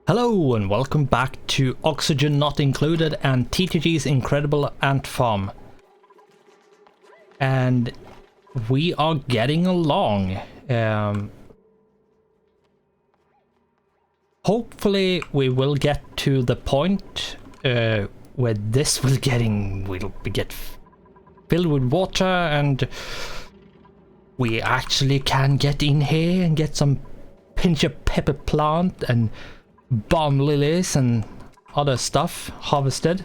Hello and welcome back to Oxygen Not Included and TTG's incredible Antfarm. And we are getting along. Hopefully we will get to the point where this will get filled with water and we actually can get in here and get some pinch of pepper plant and balm lilies and other stuff harvested.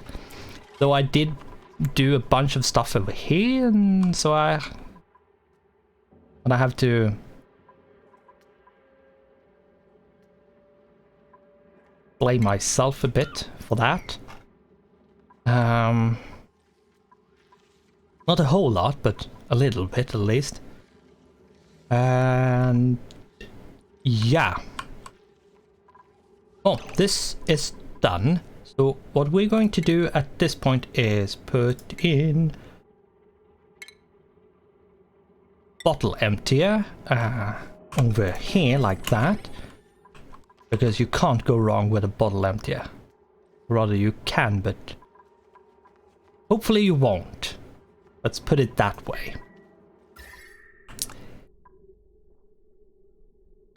Though I did do a bunch of stuff over here, and so I have to blame myself a bit for that. Not a whole lot, but a little bit at least. And yeah. Oh, this is done. So what we're going to do at this point is put in bottle emptier over here like that, because you can't go wrong with a bottle emptier. Rather you can, but hopefully you won't. Let's put it that way.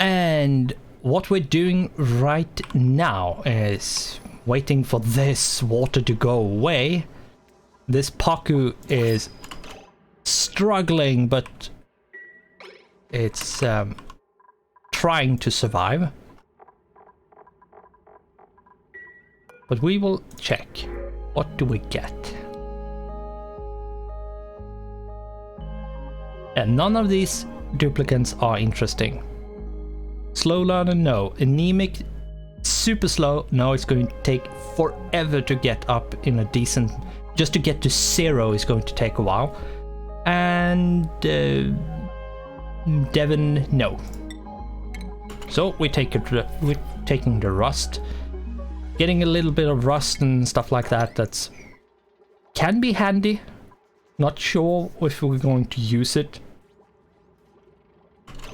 And what we're doing right now is waiting for this water to go away. This Paku is struggling, but it's trying to survive. But we will check. What do we get? And none of these duplicants are interesting. Slow learner, no. Anemic, super slow. No, it's going to take forever to get up in a decent... Just to get to 0 is going to take a while. And Devon, no. So we're taking the rust. Getting a little bit of rust and stuff like that. That's can be handy. Not sure if we're going to use it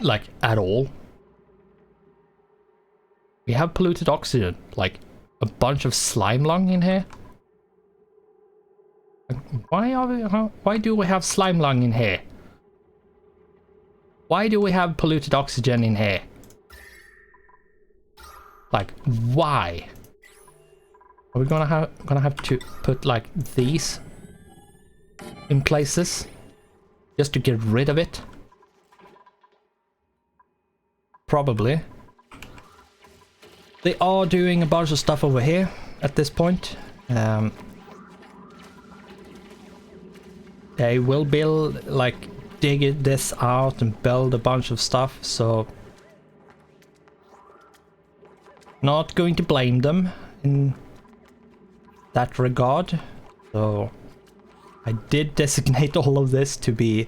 like at all. We have polluted oxygen, like a bunch of slime lung in here. Why do we have slime lung in here? Why do we have polluted oxygen in here? Like, why? Are we gonna have to put like these in places just to get rid of it? Probably. They are doing a bunch of stuff over here at this point. They will build, like, dig this out and build a bunch of stuff, so not going to blame them in that regard. So I did designate all of this to be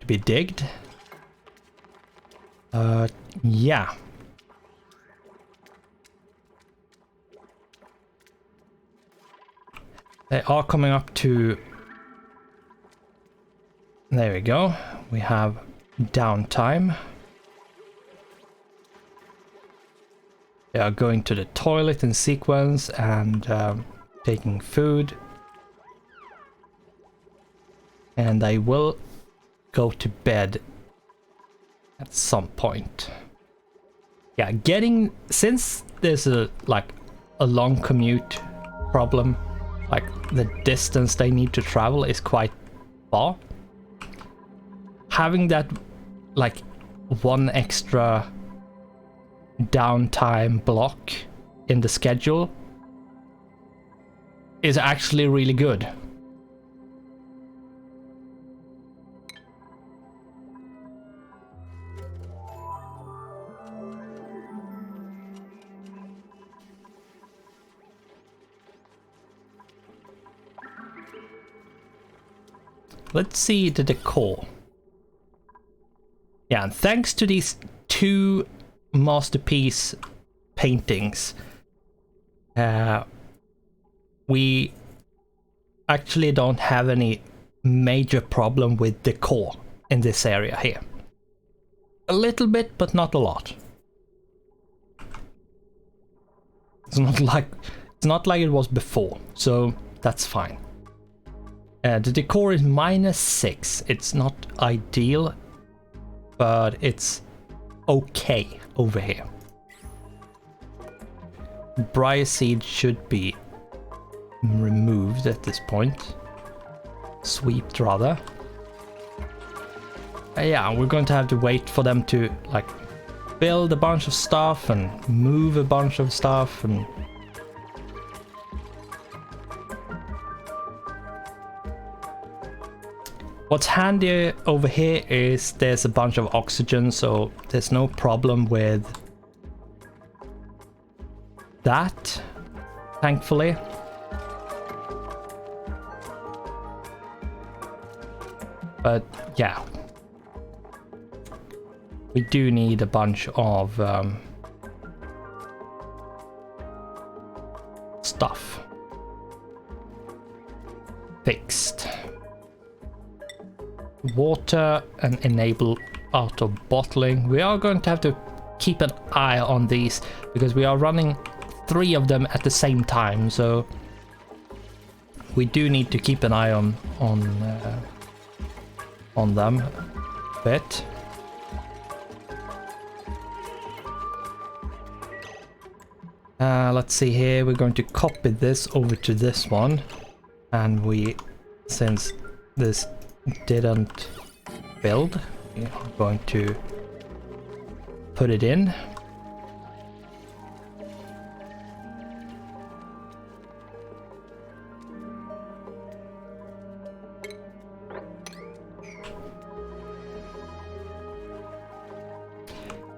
digged. Yeah. They are coming up to... There we go. We have downtime. They are going to the toilet in sequence and taking food. And they will go to bed at some point. Yeah, since there's a long commute problem, like the distance they need to travel is quite far. Having that like one extra downtime block in the schedule is actually really good. Let's see the decor. Yeah, and thanks to these 2 masterpiece paintings, we actually don't have any major problem with decor in this area here. A little bit, but not a lot. It's not like it was before, so that's fine. The decor is -6. It's not ideal, but it's okay over here. Briar seed should be removed at this point. Swept rather. Yeah, we're going to have to wait for them to like build a bunch of stuff and move a bunch of stuff and what's handy over here is there's a bunch of oxygen, so there's no problem with that, thankfully. But yeah, we do need a bunch of stuff fixed. Water and enable auto bottling. We are going to have to keep an eye on these because we are running 3 of them at the same time, so we do need to keep an eye on them a bit. Let's see here, we're going to copy this over to this one, and since this didn't build, we are going to put it in.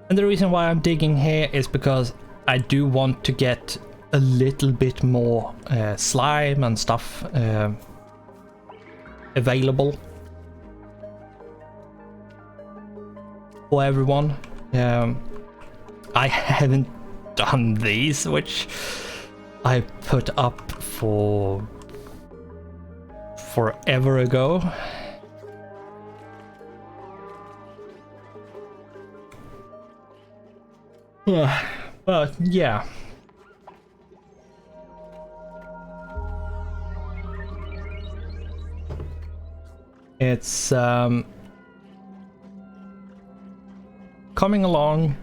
And the reason why I'm digging here is because I do want to get a little bit more slime and stuff available for everyone. I haven't done these, which I put up forever ago. But yeah. It's coming along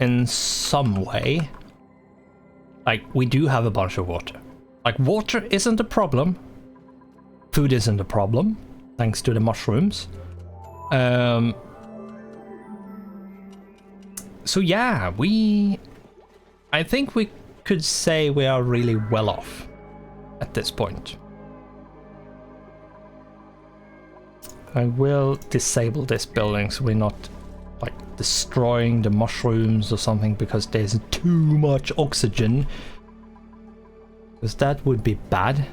in some way. Like, we do have a bunch of water. Like, water isn't a problem. Food isn't a problem, thanks to the mushrooms. So yeah, I think we could say we are really well off at this point. I will disable this building so we're not like destroying the mushrooms or something because there's too much oxygen, because that would be bad.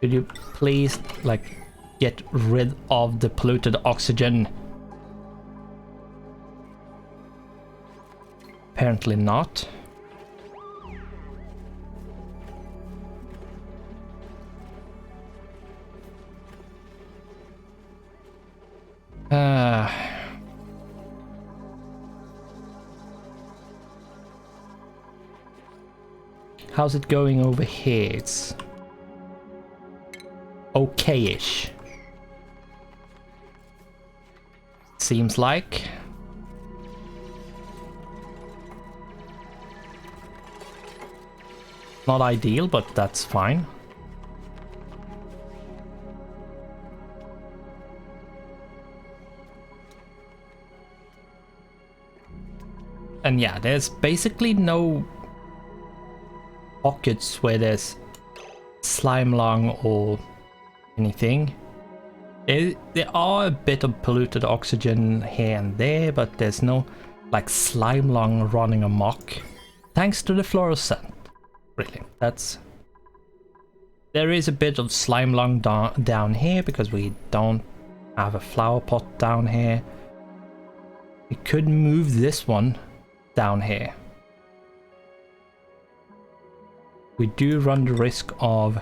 Could you please, like, get rid of the polluted oxygen? Apparently not. How's it going over here? It's okay-ish. Seems like. Not ideal, but that's fine. And yeah, there's basically no pockets where there's slime lung or anything. There are a bit of polluted oxygen here and there, but there's no like slime lung running amok. Thanks to the fluorescent, really. There is a bit of slime lung down here because we don't have a flower pot down here. We could move this one down here. we do run the risk of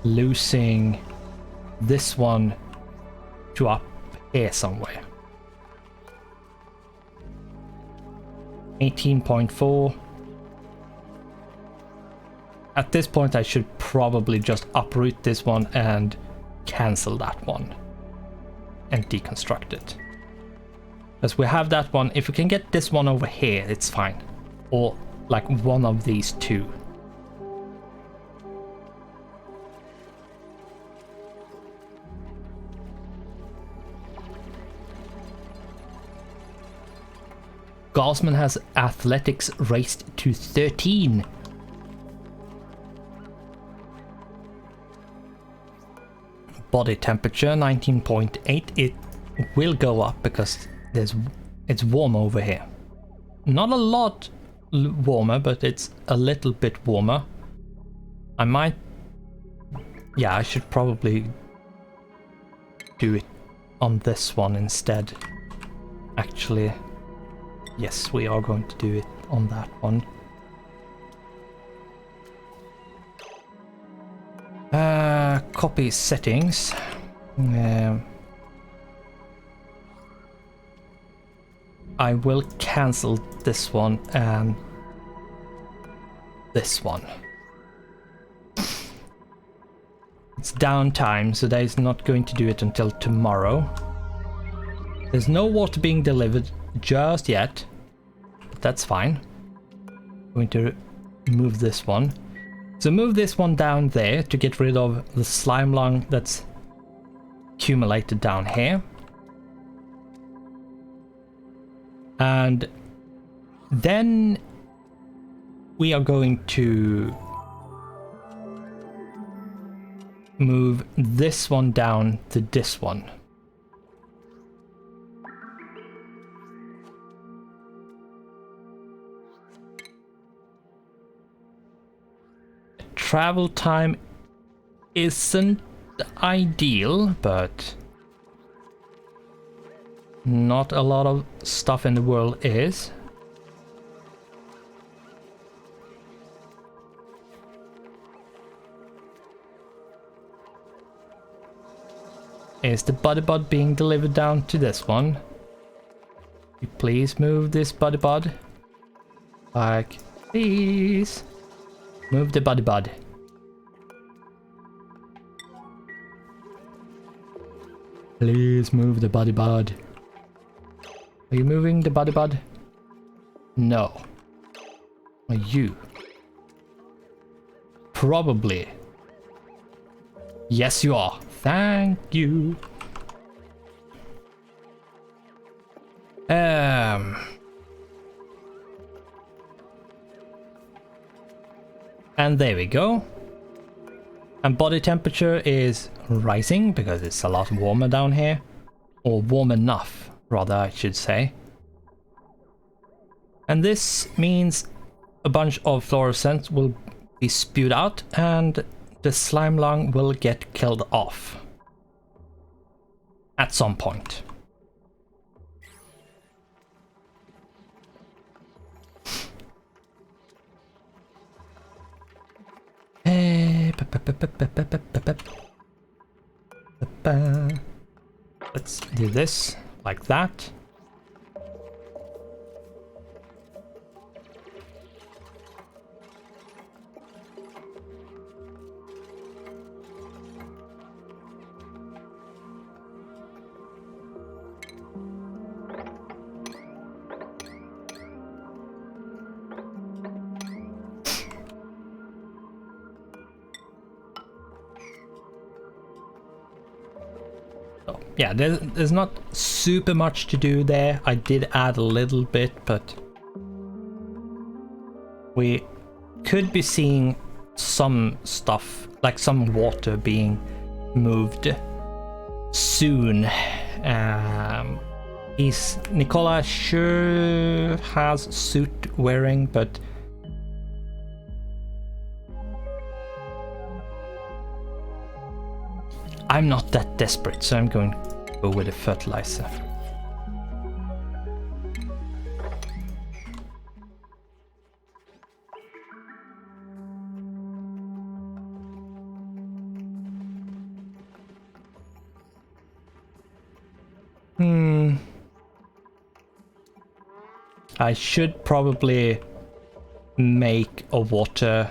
losing this one to up here somewhere. 18.4. At this point I should probably just uproot this one and cancel that one and deconstruct it. Because we have that one, if we can get this one over here, it's fine. Or like one of these two. Gaussman has athletics raised to 13. Body temperature 19.8. It will go up because it's warm over here. Not a lot warmer, but it's a little bit warmer. I might... Yeah, I should probably do it on this one instead. Actually, yes, we are going to do it on that one. Copy settings. I will cancel this one and this one. It's downtime, so that is not going to do it until tomorrow. There's no water being delivered just yet, but that's fine. I'm going to move this one. So move this one down there to get rid of the slime lung that's accumulated down here. And then we are going to move this one down to this one. Travel time isn't ideal, but not a lot of stuff in the world is. Is the body bud being delivered down to this one? You please move this body bud. Like, please. Move the body bud. Please move the body bud. Are you moving the body bud? No. Are you? Probably. Yes, you are. Thank you. And there we go. And body temperature is rising because it's a lot warmer down here. Or warm enough, rather, I should say. And this means a bunch of fluorescence will be spewed out and the slime lung will get killed off. At some point. Let's do this like that. Yeah, there's not super much to do there. I did add a little bit, but we could be seeing some stuff, like some water being moved soon. Nicola sure has suit wearing, but I'm not that desperate, so I'm going to go with a fertilizer. I should probably make a water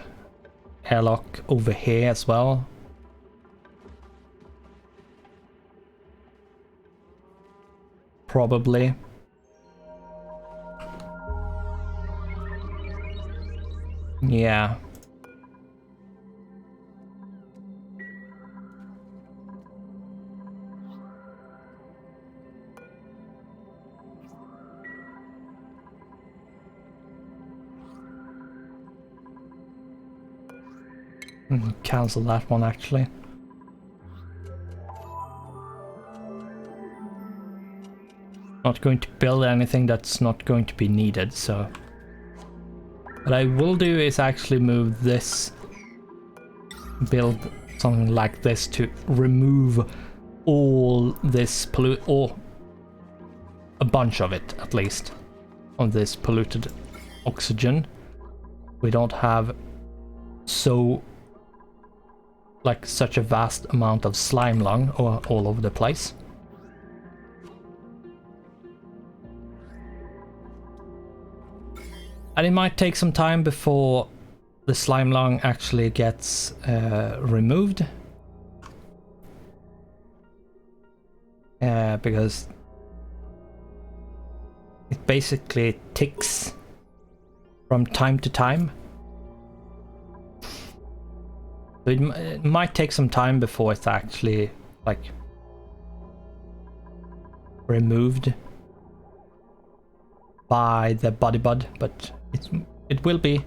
airlock over here as well. Probably. Yeah. Cancel that one actually. Not going to build anything that's not going to be needed, so what I will do is actually move this, build something like this to remove all this or a bunch of it at least, of this polluted oxygen. We don't have such a vast amount of slime lung all over the place. And it might take some time before the slime lung actually gets removed. Because it basically ticks from time to time. So it might take some time before it's actually like removed by the body bud, but it will be.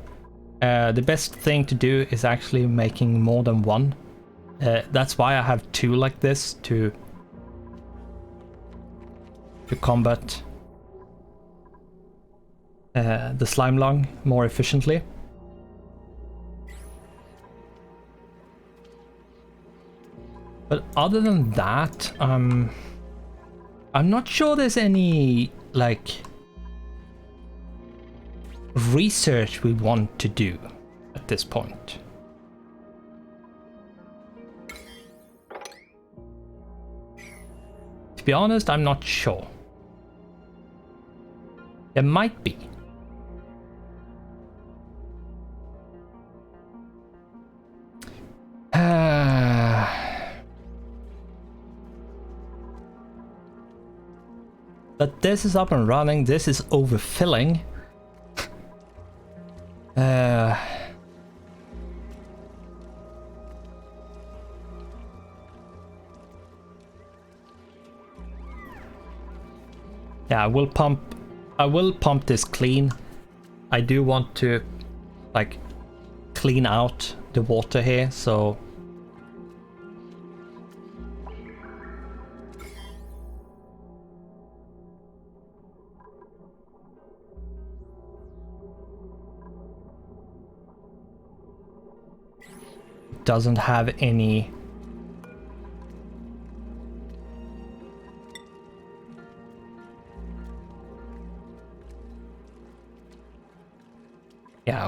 The best thing to do is actually making more than one. That's why I have two like this to combat the slime lung more efficiently. But other than that, I'm not sure there's any like research we want to do at this point. To be honest, I'm not sure. There might be. But this is up and running, this is overfilling. Yeah, I will pump this clean. I do want to like clean out the water here, so it doesn't have any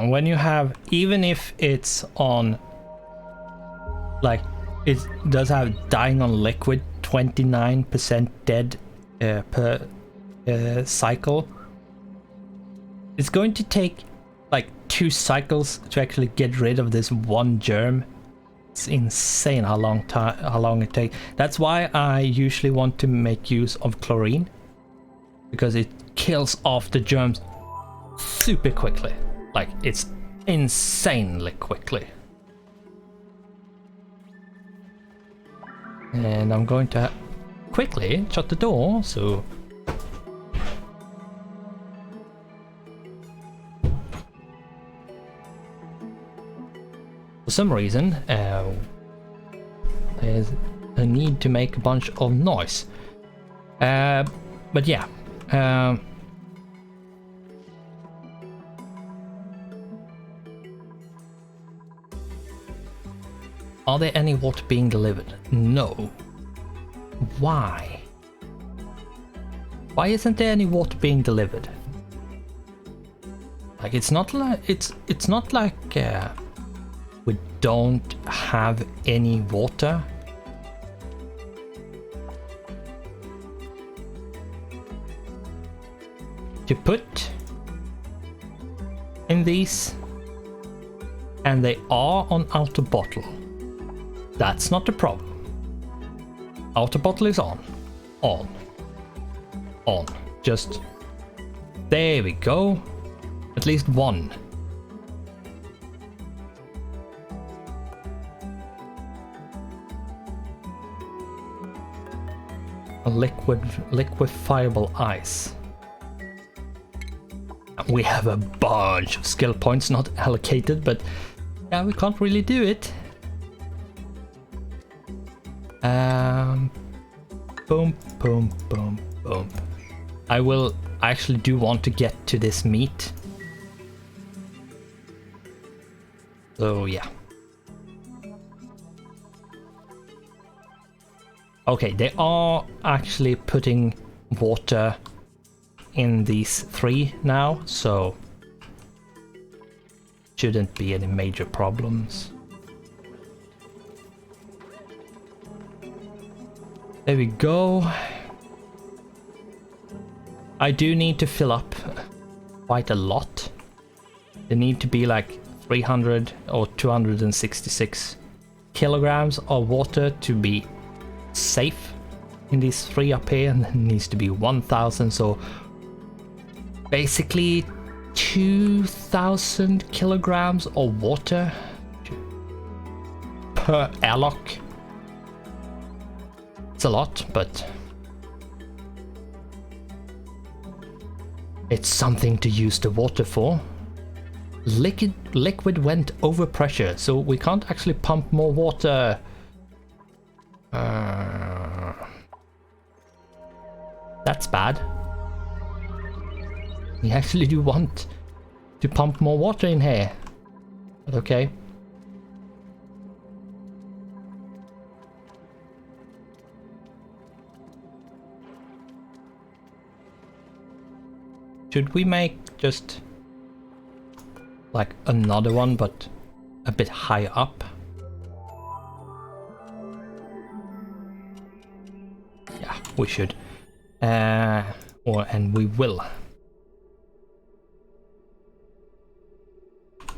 and when you have, even if it's on, like, it does have dying on liquid, 29% dead per cycle. It's going to take like 2 cycles to actually get rid of this one germ. It's insane how long it takes. That's why I usually want to make use of chlorine, because it kills off the germs super quickly. Like, it's insanely quickly. And I'm going to quickly shut the door, so for some reason there's a need to make a bunch of noise. But yeah, are there any water being delivered? No. Why? Why isn't there any water being delivered? Like, it's not like we don't have any water. to put in these, and they are on outer bottle. That's not the problem. Outer bottle is on. Just there we go. At least one. A liquefiable ice. We have a bunch of skill points not allocated, but yeah, we can't really do it. Boom, boom, boom, boom. I actually do want to get to this meat. So yeah. Okay, they are actually putting water in these 3 now, so shouldn't be any major problems. There we go. I do need to fill up quite a lot. They need to be like 300 or 266 kilograms of water to be safe in these 3 up here, and it needs to be 1000, so basically 2000 kilograms of water per airlock. It's a lot, but it's something to use the water for. Liquid went over pressure, so we can't actually pump more water. That's bad. We actually do want to pump more water in here. But okay. Should we make just like another one, but a bit higher up? Yeah, we should. And we will.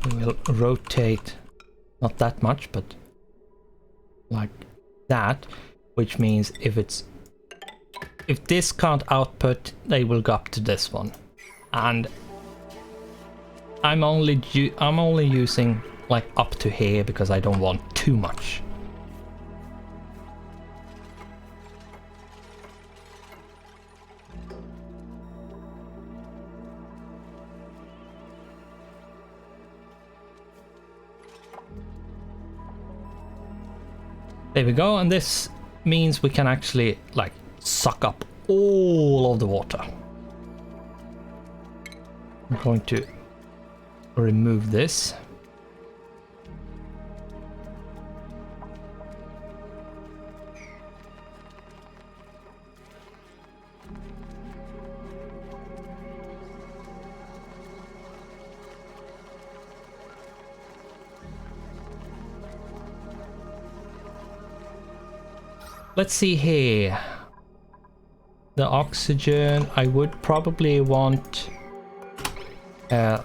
We will rotate, not that much, but like that, which means if this can't output, they will go up to this one. And I'm only using like up to here because I don't want too much. There we go, and this means we can actually like suck up all of the water. I'm going to remove this. Let's see here. The oxygen, I would probably want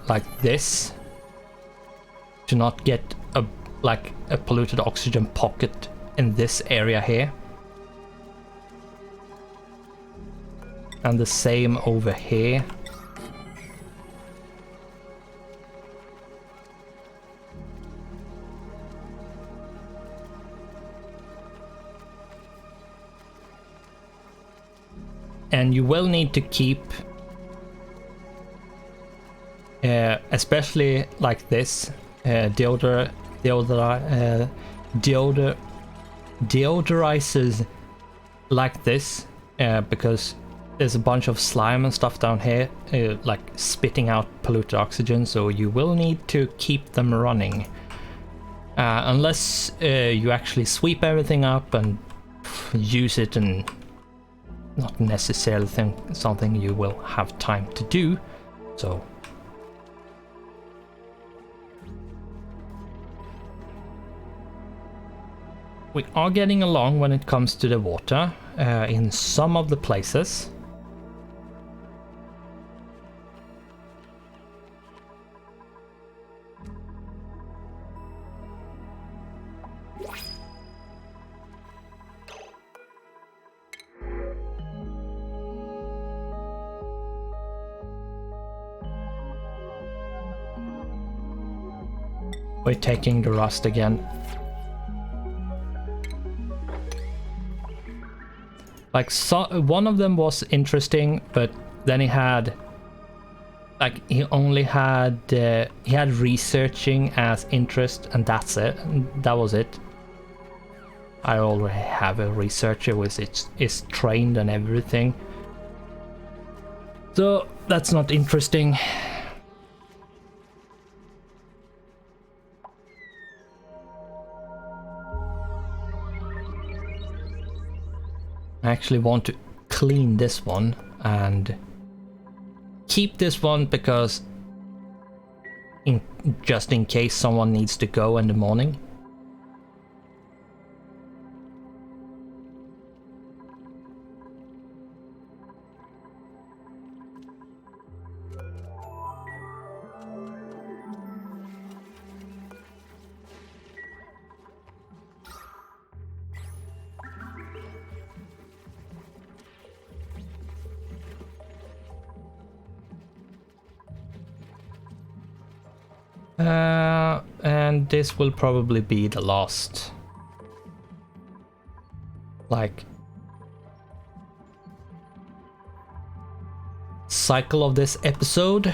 like this to not get a polluted oxygen pocket in this area here. And the same over here. And you will need to keep, especially like this, deodorizers like this, because there's a bunch of slime and stuff down here, like spitting out polluted oxygen, so you will need to keep them running. Unless you actually sweep everything up and use it, and not necessarily something you will have time to do. So we are getting along when it comes to the water in some of the places. We're taking the rust again. Like, one of them was interesting, but then he had... Like, he only had... he had researching as interest, and that's it. That was it. I already have a researcher which is trained and everything. So, that's not interesting. I actually want to clean this one and keep this one because just in case someone needs to go in the morning. And this will probably be the last, like, cycle of this episode.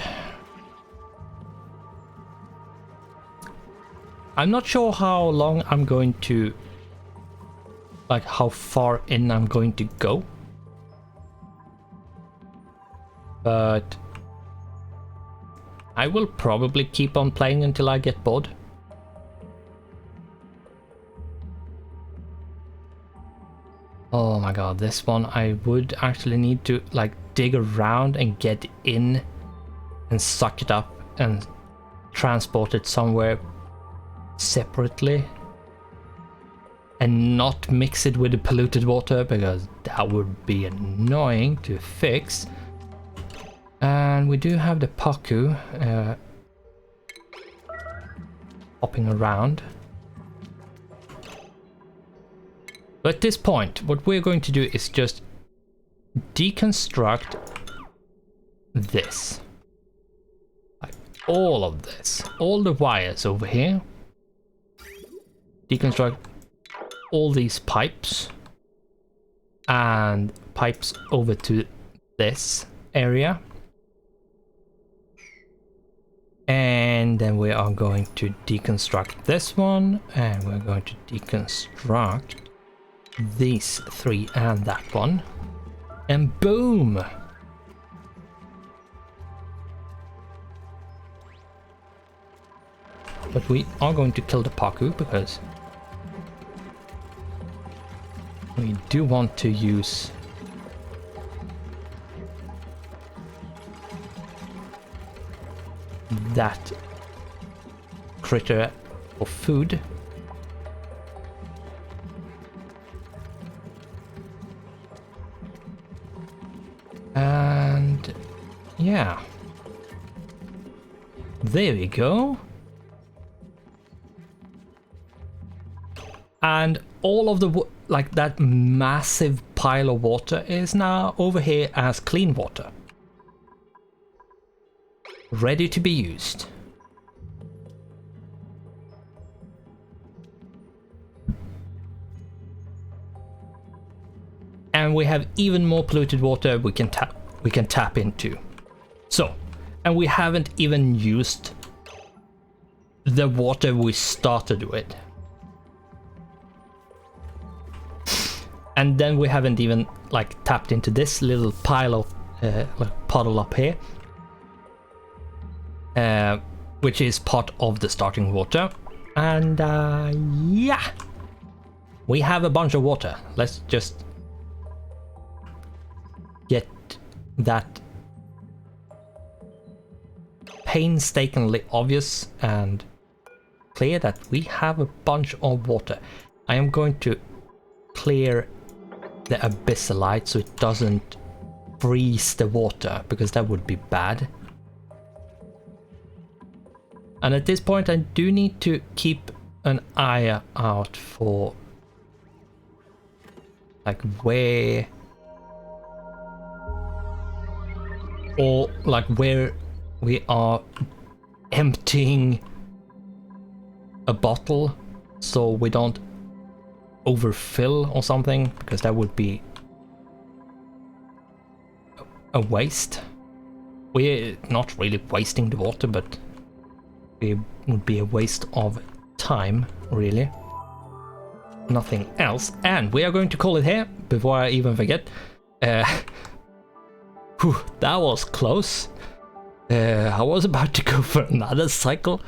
I'm not sure how long I'm going to, like, how far in I'm going to go, but I will probably keep on playing until I get bored. Oh my god, this one I would actually need to like dig around and get in and suck it up and transport it somewhere separately and not mix it with the polluted water because that would be annoying to fix. And we do have the Paku hopping around. But at this point, what we're going to do is just deconstruct this. Like all of this. All the wires over here. Deconstruct all these pipes. And pipes over to this area. And then we are going to deconstruct this one. And we're going to deconstruct these three and that one, and boom! But we are going to kill the Paku because we do want to use that critter for food. And yeah, there we go. And all of the like that massive pile of water is now over here as clean water, ready to be used. And we have even more polluted water we can tap into. So, and we haven't even used the water we started with. And then we haven't even like tapped into this little pile of like puddle up here, which is part of the starting water. And yeah, we have a bunch of water. Let's just get that painstakingly obvious and clear that we have a bunch of water. I am going to clear the abyssalite so it doesn't freeze the water, because that would be bad. And at this point I do need to keep an eye out for like where, or like where we are emptying a bottle so we don't overfill or something, because that would be a waste. We're not really wasting the water, but it would be a waste of time, really. Nothing else. And we are going to call it here before I even forget. Whew, that was close. I was about to go for another cycle.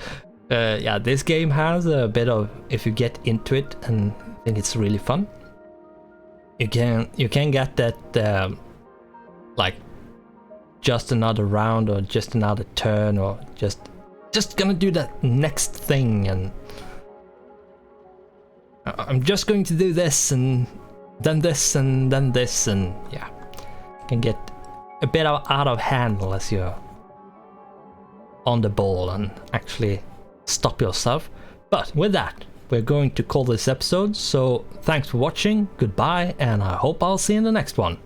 Yeah, this game has a bit of, if you get into it and think it's really fun, you can get that like just another round or just another turn or just gonna do that next thing, and I'm just going to do this and then this and then this, and yeah, can get a bit out of hand unless you're on the ball and actually stop yourself. But with that, we're going to call this episode, so thanks for watching, goodbye, and I hope I'll see you in the next one.